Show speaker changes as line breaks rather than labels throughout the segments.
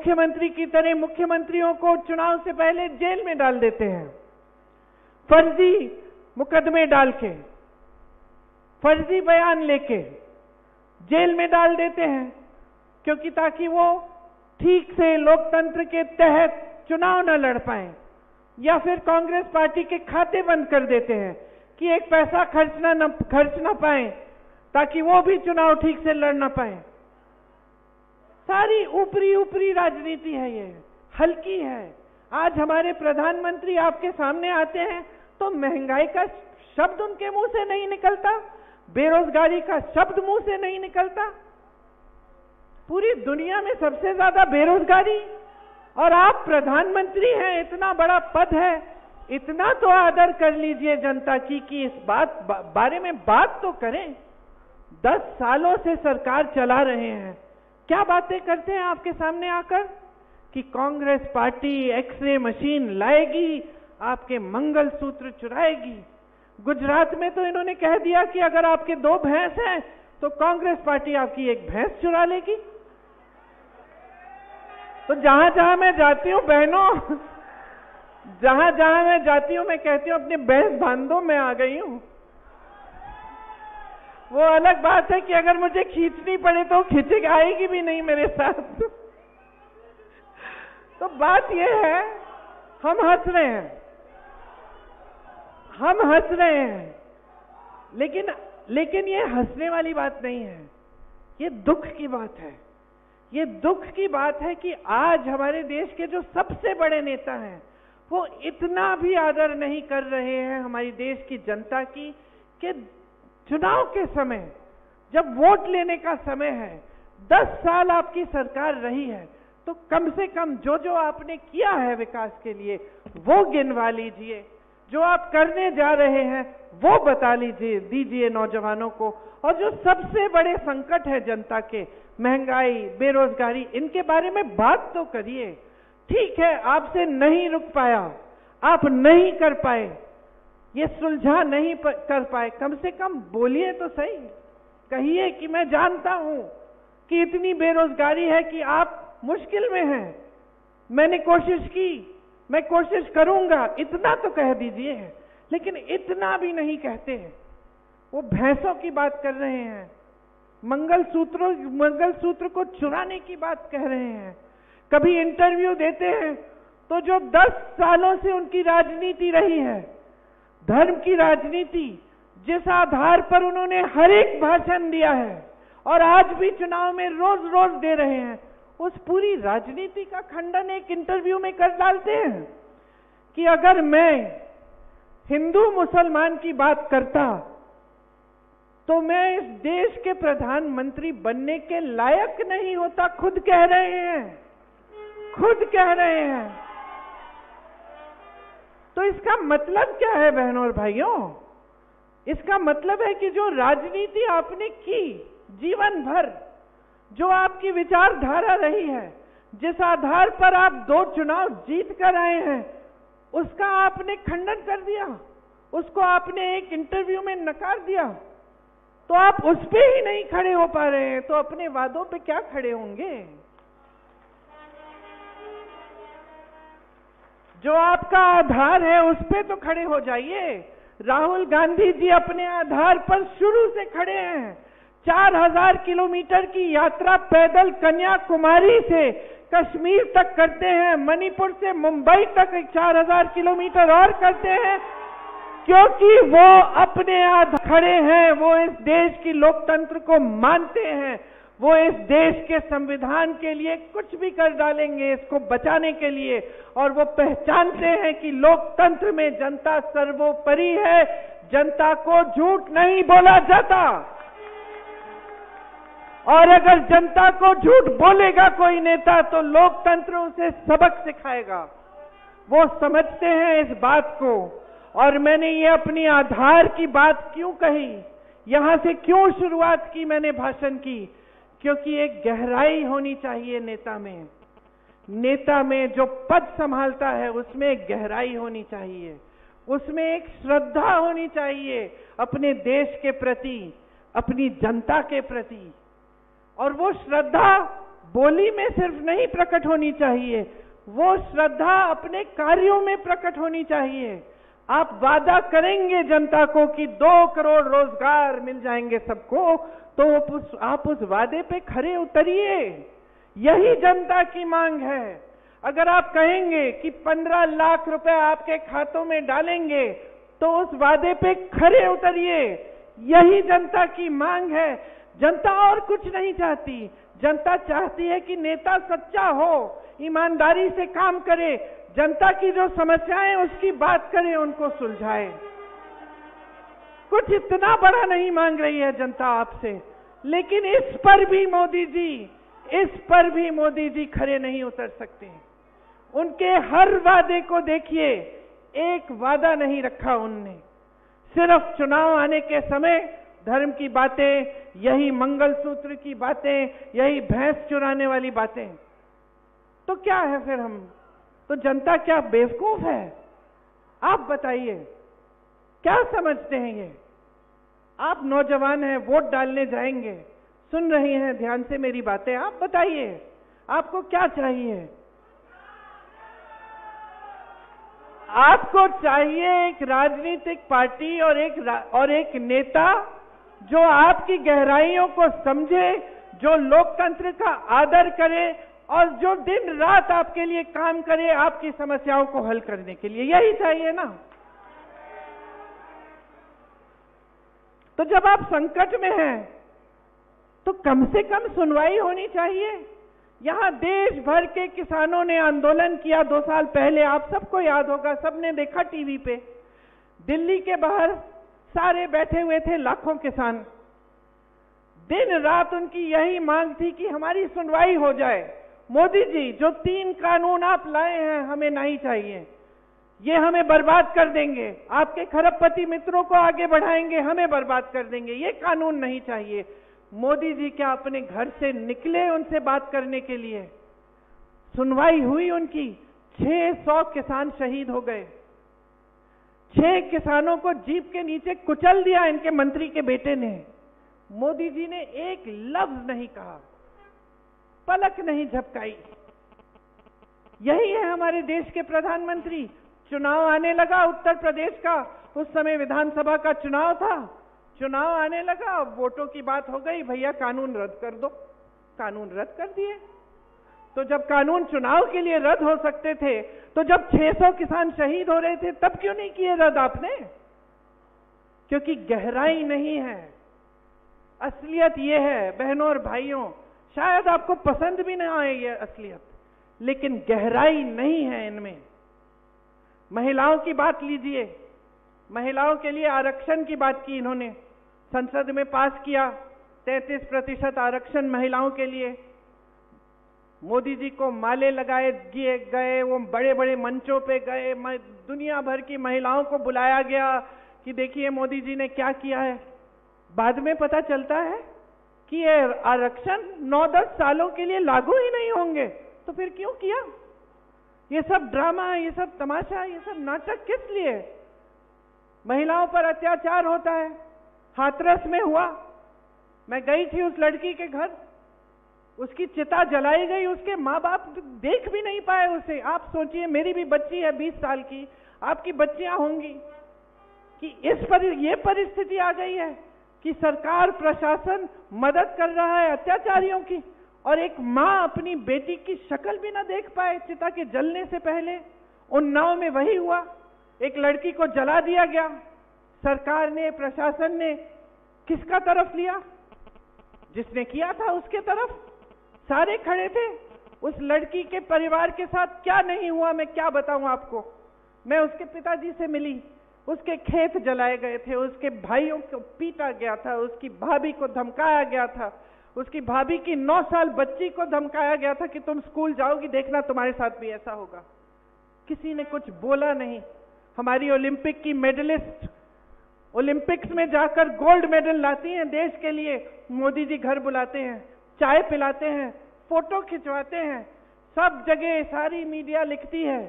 मुख्यमंत्री की तरह मुख्यमंत्रियों को चुनाव से पहले जेल में डाल देते हैं, फर्जी मुकदमे डाल के, फर्जी बयान लेके जेल में डाल देते हैं, क्योंकि ताकि वो ठीक से लोकतंत्र के तहत चुनाव न लड़ पाए, या फिर कांग्रेस पार्टी के खाते बंद कर देते हैं कि एक पैसा खर्च ना पाए, ताकि वो भी चुनाव ठीक से लड़ ना पाए। सारी ऊपरी राजनीति है, ये हल्की है। आज हमारे प्रधानमंत्री आपके सामने आते हैं तो महंगाई का शब्द उनके मुंह से नहीं निकलता, बेरोजगारी का शब्द मुंह से नहीं निकलता। पूरी दुनिया में सबसे ज्यादा बेरोजगारी, और आप प्रधानमंत्री हैं, इतना बड़ा पद है, इतना तो आदर कर लीजिए जनता की कि इस बारे में बात तो करें। 10 सालों से सरकार चला रहे हैं, क्या बातें करते हैं आपके सामने आकर कि कांग्रेस पार्टी एक्सरे मशीन लाएगी, आपके मंगलसूत्र चुराएगी। गुजरात में तो इन्होंने कह दिया कि अगर आपके 2 भैंस हैं तो कांग्रेस पार्टी आपकी 1 भैंस चुरा लेगी। तो जहां जहां मैं जाती हूं बहनों, जहां जहां मैं जाती हूं मैं कहती हूं अपनी भैंस बांध दो, मैं आ गई हूं। वो अलग बात है कि अगर मुझे खींचनी पड़े तो खींच आएगी भी नहीं मेरे साथ। तो बात ये है, हम हंस रहे हैं, लेकिन ये हंसने वाली बात नहीं है, ये दुख की बात है। ये दुख की बात है कि आज हमारे देश के जो सबसे बड़े नेता हैं वो इतना भी आदर नहीं कर रहे हैं हमारी देश की जनता की, कि चुनाव के समय जब वोट लेने का समय है, 10 साल आपकी सरकार रही है, तो कम से कम जो जो आपने किया है विकास के लिए वो गिनवा लीजिए, जो आप करने जा रहे हैं वो बता दीजिए नौजवानों को। और जो सबसे बड़े संकट है जनता के, महंगाई, बेरोजगारी, इनके बारे में बात तो करिए। ठीक है, आपसे नहीं रुक पाया, आप नहीं कर पाए, ये सुलझा नहीं कर पाए, कम से कम बोलिए तो सही, कहिए कि मैं जानता हूं कि इतनी बेरोजगारी है कि आप मुश्किल में हैं, मैंने कोशिश की, मैं कोशिश करूंगा, इतना तो कह दीजिए। लेकिन इतना भी नहीं कहते हैं, वो भैंसों की बात कर रहे हैं, मंगलसूत्र को चुराने की बात कह रहे हैं। कभी इंटरव्यू देते हैं तो जो 10 सालों से उनकी राजनीति रही है, धर्म की राजनीति, जिस आधार पर उन्होंने हर एक भाषण दिया है और आज भी चुनाव में रोज रोज दे रहे हैं, उस पूरी राजनीति का खंडन एक इंटरव्यू में कर डालते हैं कि अगर मैं हिंदू मुसलमान की बात करता तो मैं इस देश के प्रधानमंत्री बनने के लायक नहीं होता। खुद कह रहे हैं, खुद कह रहे हैं। तो इसका मतलब क्या है बहनों और भाइयों? इसका मतलब है कि जो राजनीति आपने की जीवन भर, जो आपकी विचारधारा रही है, जिस आधार पर आप 2 चुनाव जीत कर आए हैं, उसका आपने खंडन कर दिया, उसको आपने एक इंटरव्यू में नकार दिया। तो आप उस पे ही नहीं खड़े हो पा रहे हैं तो अपने वादों पे क्या खड़े होंगे? जो आपका आधार है उस पे तो खड़े हो जाइए। राहुल गांधी जी अपने आधार पर शुरू से खड़े हैं। 4000 किलोमीटर की यात्रा पैदल कन्याकुमारी से कश्मीर तक करते हैं, मणिपुर से मुंबई तक 4000 किलोमीटर और करते हैं, क्योंकि वो अपने आधार खड़े हैं। वो इस देश की लोकतंत्र को मानते हैं, वो इस देश के संविधान के लिए कुछ भी कर डालेंगे इसको बचाने के लिए, और वो पहचानते हैं कि लोकतंत्र में जनता सर्वोपरि है, जनता को झूठ नहीं बोला जाता। और अगर जनता को झूठ बोलेगा कोई नेता तो लोकतंत्र उसे सबक सिखाएगा। वो समझते हैं इस बात को। और मैंने ये अपनी आधार की बात क्यों कही, यहां से क्यों शुरुआत की मैंने भाषण की, क्योंकि एक गहराई होनी चाहिए नेता में। नेता में जो पद संभालता है उसमें एक गहराई होनी चाहिए, उसमें एक श्रद्धा होनी चाहिए अपने देश के प्रति, अपनी जनता के प्रति। और वो श्रद्धा बोली में सिर्फ नहीं प्रकट होनी चाहिए, वो श्रद्धा अपने कार्यों में प्रकट होनी चाहिए। आप वादा करेंगे जनता को कि 2 करोड़ रोजगार मिल जाएंगे सबको, तो आप उस वादे पे खरे उतरिए। यही जनता की मांग है। अगर आप कहेंगे कि 15 लाख रुपए आपके खातों में डालेंगे, तो उस वादे पे खरे उतरिए। यही जनता की मांग है। जनता और कुछ नहीं चाहती। जनता चाहती है कि नेता सच्चा हो, ईमानदारी से काम करे, जनता की जो समस्याएं उसकी बात करे, उनको सुलझाए। कुछ इतना बड़ा नहीं मांग रही है जनता आपसे, लेकिन इस पर भी मोदी जी खरे नहीं उतर सकते। उनके हर वादे को देखिए, एक वादा नहीं रखा उनने। सिर्फ चुनाव आने के समय धर्म की बातें, यही मंगलसूत्र की बातें, यही भैंस चुराने वाली बातें। तो क्या है फिर हम? तो जनता क्या बेवकूफ है? आप बताइए, क्या समझते हैं ये? आप नौजवान हैं, वोट डालने जाएंगे, सुन रही हैं ध्यान से मेरी बातें। आप बताइए, आपको क्या चाहिए? आपको चाहिए एक राजनीतिक पार्टी और एक नेता जो आपकी गहराइयों को समझे, जो लोकतंत्र का आदर करे और जो दिन रात आपके लिए काम करे, आपकी समस्याओं को हल करने के लिए। यही चाहिए ना? तो जब आप संकट में हैं, तो कम से कम सुनवाई होनी चाहिए। यहां देश भर के किसानों ने आंदोलन किया 2 साल पहले, आप सबको याद होगा, सबने देखा टीवी पे। दिल्ली के बाहर सारे बैठे हुए थे, लाखों किसान। दिन रात उनकी यही मांग थी कि हमारी सुनवाई हो जाए। मोदी जी, जो 3 कानून आप लाए हैं हमें नहीं चाहिए, ये हमें बर्बाद कर देंगे, आपके खरबपति मित्रों को आगे बढ़ाएंगे, हमें बर्बाद कर देंगे, ये कानून नहीं चाहिए। मोदी जी क्या अपने घर से निकले उनसे बात करने के लिए? सुनवाई हुई उनकी। 600 किसान शहीद हो गए। 6 किसानों को जीप के नीचे कुचल दिया इनके मंत्री के बेटे ने। मोदी जी ने एक लफ्ज नहीं कहा, पलक नहीं झपकाई। यही है हमारे देश के प्रधानमंत्री। चुनाव आने लगा उत्तर प्रदेश का, उस समय विधानसभा का चुनाव था। चुनाव आने लगा, वोटों की बात हो गई, भैया कानून रद्द कर दो। कानून रद्द कर दिए। तो जब कानून चुनाव के लिए रद्द हो सकते थे, तो जब 600 किसान शहीद हो रहे थे, तब क्यों नहीं किए रद्द आपने? क्योंकि गहराई नहीं है। असलियत ये है बहनों और भाइयों, शायद आपको पसंद भी ना आए ये असलियत, लेकिन गहराई नहीं है इनमें। महिलाओं की बात लीजिए। महिलाओं के लिए आरक्षण की बात की इन्होंने, संसद में पास किया 33% आरक्षण महिलाओं के लिए। मोदी जी को माले लगाए गए, वो बड़े बड़े मंचों पे गए, दुनिया भर की महिलाओं को बुलाया गया कि देखिए मोदी जी ने क्या किया है। बाद में पता चलता है कि ये आरक्षण 9-10 सालों के लिए लागू ही नहीं होंगे। तो फिर क्यों किया? ये सब ड्रामा, ये सब तमाशा, ये सब नाटक किस लिए? महिलाओं पर अत्याचार होता है। हाथरस में हुआ, मैं गई थी उस लड़की के घर, उसकी चिता जलाई गई, उसके माँ बाप देख भी नहीं पाए उसे। आप सोचिए, मेरी भी बच्ची है 20 साल की, आपकी बच्चियां होंगी, कि ये परिस्थिति आ गई है कि सरकार प्रशासन मदद कर रहा है अत्याचारियों की, और एक माँ अपनी बेटी की शक्ल भी ना देख पाए चिता के जलने से पहले। उन्नाव में वही हुआ, एक लड़की को जला दिया गया। सरकार ने, प्रशासन ने किसका तरफ लिया? जिसने किया था उसके तरफ सारे खड़े थे। उस लड़की के परिवार के साथ क्या नहीं हुआ मैं क्या बताऊं आपको। मैं उसके पिताजी से मिली, उसके खेत जलाए गए थे, उसके भाइयों को पीटा गया था, उसकी भाभी को धमकाया गया था, उसकी भाभी की 9 साल बच्ची को धमकाया गया था कि तुम स्कूल जाओगी, देखना तुम्हारे साथ भी ऐसा होगा। किसी ने कुछ बोला नहीं। हमारी ओलंपिक की मेडलिस्ट ओलंपिक्स में जाकर गोल्ड मेडल लाती हैं देश के लिए, मोदी जी घर बुलाते हैं, चाय पिलाते हैं, फोटो खिंचवाते हैं, सब जगह सारी मीडिया लिखती है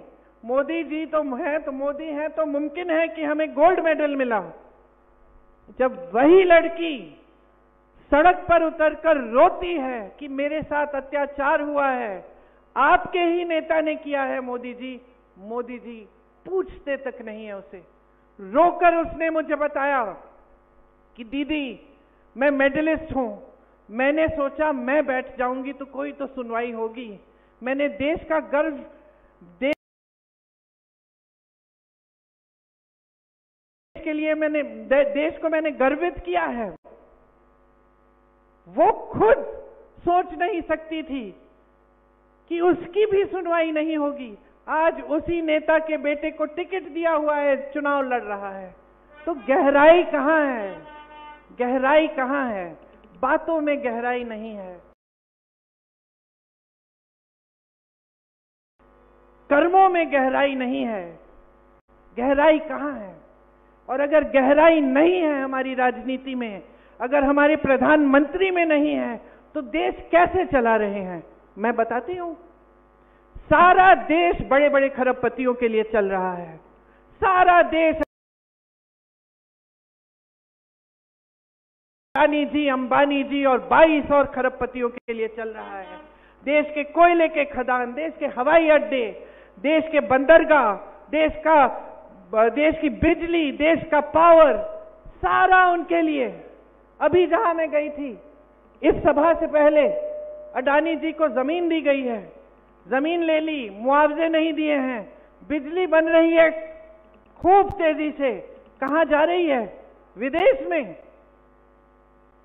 मोदी जी तो है, तो मोदी है तो मुमकिन है कि हमें गोल्ड मेडल मिला। जब वही लड़की सड़क पर उतरकर रोती है कि मेरे साथ अत्याचार हुआ है, आपके ही नेता ने किया है मोदी जी। मोदी जी पूछते तक नहीं है उसे। रोकर उसने मुझे बताया कि दीदी मैं मेडलिस्ट हूं, मैंने सोचा मैं बैठ जाऊंगी तो कोई तो सुनवाई होगी। मैंने देश का गर्व के लिए मैंने देश को मैंने गर्वित किया है। वो खुद सोच नहीं सकती थी कि उसकी भी सुनवाई नहीं होगी। आज उसी नेता के बेटे को टिकट दिया हुआ है, चुनाव लड़ रहा है। तो गहराई कहां है? गहराई कहां है? बातों में गहराई नहीं है, कर्मों में गहराई नहीं है। गहराई कहां है? और अगर गहराई नहीं है हमारी राजनीति में, अगर हमारे प्रधानमंत्री में नहीं है, तो देश कैसे चला रहे हैं? मैं बताती हूं। सारा देश बड़े बड़े खरबपतियों के लिए चल रहा है। सारा देश अडानी जी, अंबानी जी और 22 और खरबपतियों के लिए चल रहा है। देश के कोयले के खदान, देश के हवाई अड्डे, देश के बंदरगाह, देश की बिजली, देश का पावर, सारा उनके लिए। अभी जहां मैं गई थी, इस सभा से पहले अडानी जी को जमीन दी गई है, जमीन ले ली, मुआवजे नहीं दिए हैं, बिजली बन रही है खूब तेजी से। कहां जा रही है? विदेश में।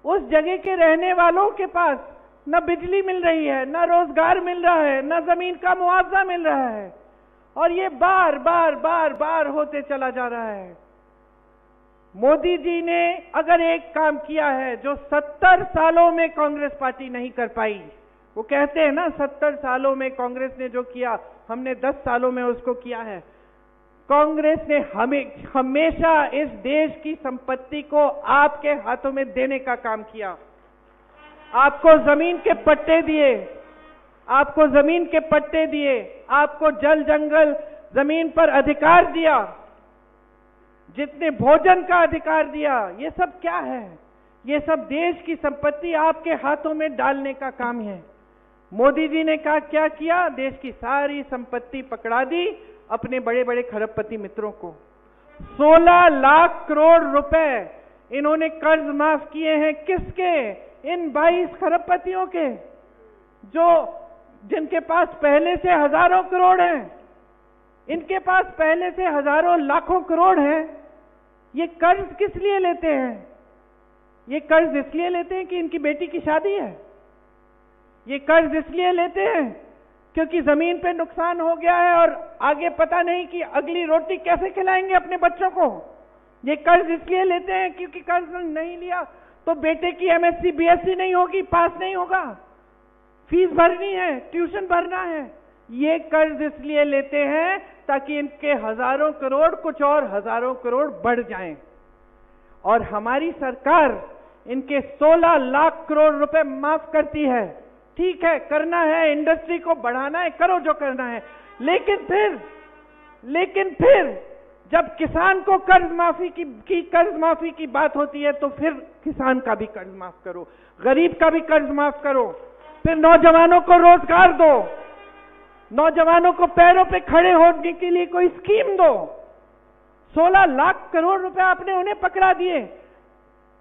उस जगह के रहने वालों के पास न बिजली मिल रही है, न रोजगार मिल रहा है, न जमीन का मुआवजा मिल रहा है, और ये बार बार बार बार होते चला जा रहा है। मोदी जी ने अगर एक काम किया है जो 70 सालों में कांग्रेस पार्टी नहीं कर पाई, वो कहते हैं ना 70 सालों में कांग्रेस ने जो किया हमने 10 सालों में उसको किया है। कांग्रेस ने हमेशा इस देश की संपत्ति को आपके हाथों में देने का काम किया। आपको जमीन के पट्टे दिए, आपको जमीन के पट्टे दिए, आपको जल जंगल जमीन पर अधिकार दिया, जितने भोजन का अधिकार दिया। ये सब क्या है? ये सब देश की संपत्ति आपके हाथों में डालने का काम है। मोदी जी ने क्या किया? देश की सारी संपत्ति पकड़ा दी अपने बड़े बड़े खरबपति मित्रों को। 16 लाख करोड़ रुपए इन्होंने कर्ज माफ किए हैं। किसके? इन 22 खरबपतियों के, जिनके पास पहले से हजारों करोड़ हैं। इनके पास पहले से हजारों लाखों करोड़ हैं। ये कर्ज किस लिए लेते हैं? ये कर्ज इसलिए लेते हैं कि इनकी बेटी की शादी है। ये कर्ज इसलिए लेते हैं क्योंकि जमीन पे नुकसान हो गया है और आगे पता नहीं कि अगली रोटी कैसे खिलाएंगे अपने बच्चों को। ये कर्ज इसलिए लेते हैं क्योंकि कर्ज नहीं लिया तो बेटे की एमएससी बीएससी नहीं होगी, पास नहीं होगा, फीस भरनी है, ट्यूशन भरना है। ये कर्ज इसलिए लेते हैं ताकि इनके हजारों करोड़ कुछ और हजारों करोड़ बढ़ जाएं। और हमारी सरकार इनके 16 लाख करोड़ रुपए माफ करती है। ठीक है, करना है, इंडस्ट्री को बढ़ाना है, करो जो करना है, लेकिन फिर जब किसान को कर्ज माफी की बात होती है तो फिर किसान का भी कर्ज माफ करो, गरीब का भी कर्ज माफ करो, फिर नौजवानों को रोजगार दो, नौजवानों को पैरों पे खड़े होने के लिए कोई स्कीम दो। 16 लाख करोड़ रुपए आपने उन्हें पकड़ा दिए।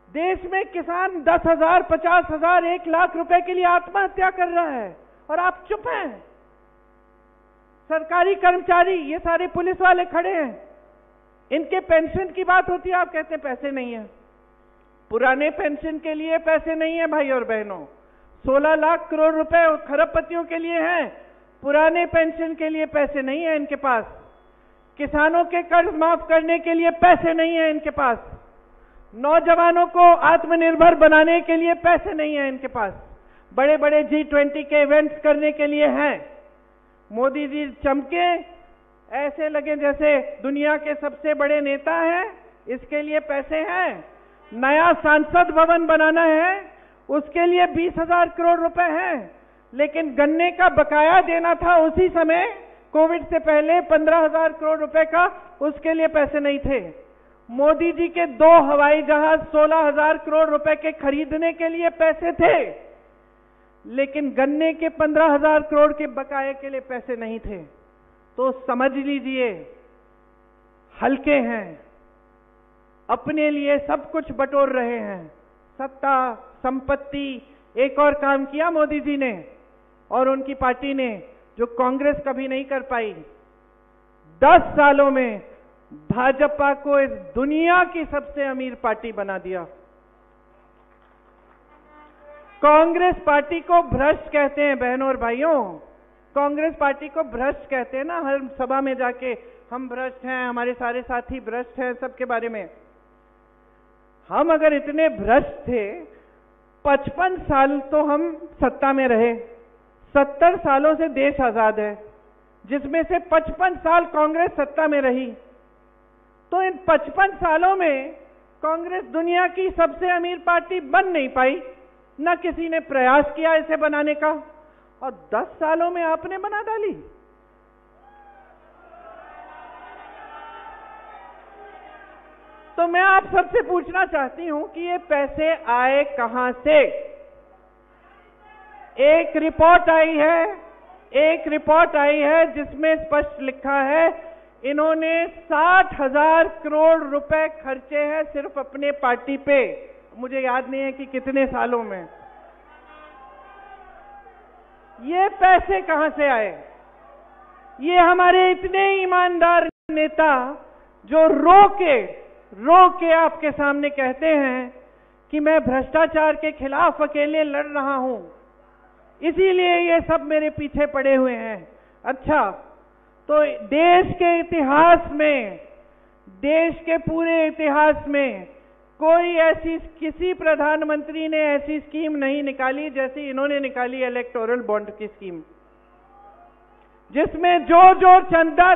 देश में किसान 10,000, 50,000, 1 लाख रुपए के लिए आत्महत्या कर रहा है और आप चुप हैं। सरकारी कर्मचारी, ये सारे पुलिस वाले खड़े हैं, इनके पेंशन की बात होती है, आप कहते हैं पैसे नहीं है। पुराने पेंशन के लिए पैसे नहीं है भाई और बहनों। 16 लाख करोड़ रुपए खरबपतियों के लिए हैं, पुराने पेंशन के लिए पैसे नहीं है इनके पास। किसानों के कर्ज माफ करने के लिए पैसे नहीं है इनके पास। नौजवानों को आत्मनिर्भर बनाने के लिए पैसे नहीं है इनके पास। बड़े बड़े G20 के इवेंट्स करने के लिए हैं। मोदी जी चमके, ऐसे लगे जैसे दुनिया के सबसे बड़े नेता हैं, इसके लिए पैसे हैं। नया संसद भवन बनाना है, उसके लिए 20,000 करोड़ रुपए हैं। लेकिन गन्ने का बकाया देना था उसी समय, कोविड से पहले 15,000 करोड़ रुपए का, उसके लिए पैसे नहीं थे। मोदी जी के 2 हवाई जहाज 16,000 करोड़ रुपए के खरीदने के लिए पैसे थे, लेकिन गन्ने के 15,000 करोड़ के बकाये के लिए पैसे नहीं थे। तो समझ लीजिए, हल्के हैं, अपने लिए सब कुछ बटोर रहे हैं, सत्ता, संपत्ति। एक और काम किया मोदी जी ने और उनकी पार्टी ने जो कांग्रेस कभी नहीं कर पाई। 10 सालों में भाजपा को इस दुनिया की सबसे अमीर पार्टी बना दिया। कांग्रेस पार्टी को भ्रष्ट कहते हैं बहनों और भाइयों, कांग्रेस पार्टी को भ्रष्ट कहते हैं ना, हर सभा में जाके हम भ्रष्ट हैं, हमारे सारे साथी भ्रष्ट हैं, सबके बारे में। हम अगर इतने भ्रष्ट थे, 55 साल तो हम सत्ता में रहे, 70 सालों से देश आजाद है, जिसमें से 55 साल कांग्रेस सत्ता में रही। तो इन 55 सालों में कांग्रेस दुनिया की सबसे अमीर पार्टी बन नहीं पाई, न किसी ने प्रयास किया इसे बनाने का, और 10 सालों में आपने बना डाली। तो मैं आप सबसे पूछना चाहती हूं कि ये पैसे आए कहां से? एक रिपोर्ट आई है जिसमें स्पष्ट लिखा है इन्होंने 60,000 करोड़ रुपए खर्चे हैं सिर्फ अपने पार्टी पे। मुझे याद नहीं है कि कितने सालों में। ये पैसे कहां से आए? ये हमारे इतने ईमानदार नेता जो रो के आपके सामने कहते हैं कि मैं भ्रष्टाचार के खिलाफ अकेले लड़ रहा हूं, इसीलिए ये सब मेरे पीछे पड़े हुए हैं। अच्छा, तो देश के इतिहास में, देश के पूरे इतिहास में कोई ऐसी, किसी प्रधानमंत्री ने ऐसी स्कीम नहीं निकाली जैसी इन्होंने निकाली, इलेक्टोरल बॉन्ड की स्कीम, जिसमें जो चंदा